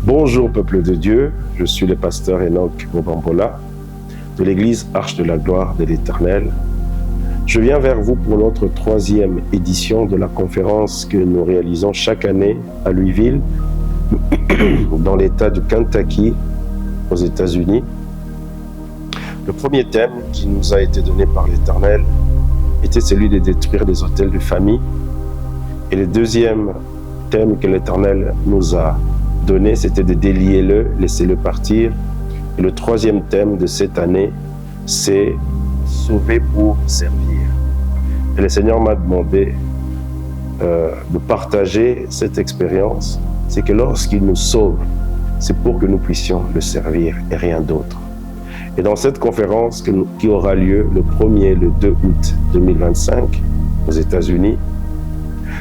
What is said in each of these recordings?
Bonjour peuple de Dieu, je suis le pasteur Enoch Obambola de l'église Arche de la Gloire de l'Éternel. Je viens vers vous pour notre 3e édition de la conférence que nous réalisons chaque année à Louisville, dans l'État du Kentucky, aux États-Unis. Le premier thème qui nous a été donné par l'Éternel était celui de détruire les autels de famille. Et le deuxième thème que l'Éternel nous a donné, c'était de délier-le, laisser-le partir. Et le troisième thème de cette année, c'est sauver pour servir. Et le Seigneur m'a demandé de partager cette expérience. C'est que lorsqu'il nous sauve, c'est pour que nous puissions le servir et rien d'autre. Et dans cette conférence qui aura lieu le 1er et le 2 août 2025 aux États-Unis,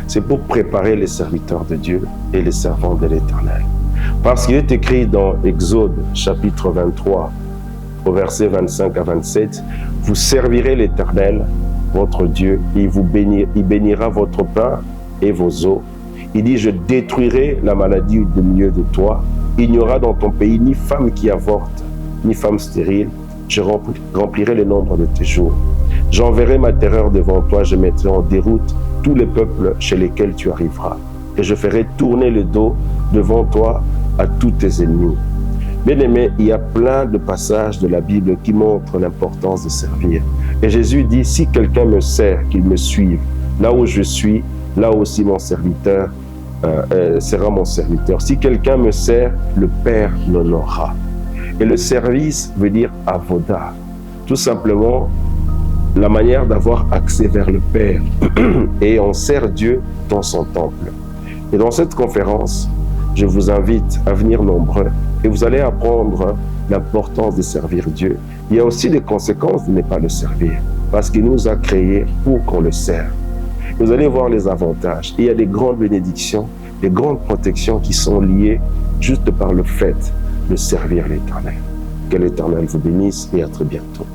c'est pour préparer les serviteurs de Dieu et les servants de l'Éternel. Parce qu'il est écrit dans Exode chapitre 23, au verset 25 à 27, « Vous servirez l'Éternel, votre Dieu, et il bénira votre pain et vos eaux. Il dit, je détruirai la maladie du milieu de toi. Il n'y aura dans ton pays ni femme qui avorte, ni femme stérile. Je remplirai le nombre de tes jours. J'enverrai ma terreur devant toi, je mettrai en déroute tous les peuples chez lesquels tu arriveras. Et je ferai tourner le dos devant toi à tous tes ennemis. » Bien-aimés, il y a plein de passages de la Bible qui montrent l'importance de servir. Et Jésus dit, si quelqu'un me sert, qu'il me suive. Là où je suis, là aussi mon serviteur sera mon serviteur. Si quelqu'un me sert, le Père l'honorera. Et le service veut dire avoda. Tout simplement, la manière d'avoir accès vers le Père. Et on sert Dieu dans son temple. Et dans cette conférence, je vous invite à venir nombreux et vous allez apprendre l'importance de servir Dieu. Il y a aussi des conséquences de ne pas le servir parce qu'il nous a créés pour qu'on le serve. Vous allez voir les avantages. Il y a des grandes bénédictions, des grandes protections qui sont liées juste par le fait de servir l'Éternel. Que l'Éternel vous bénisse et à très bientôt.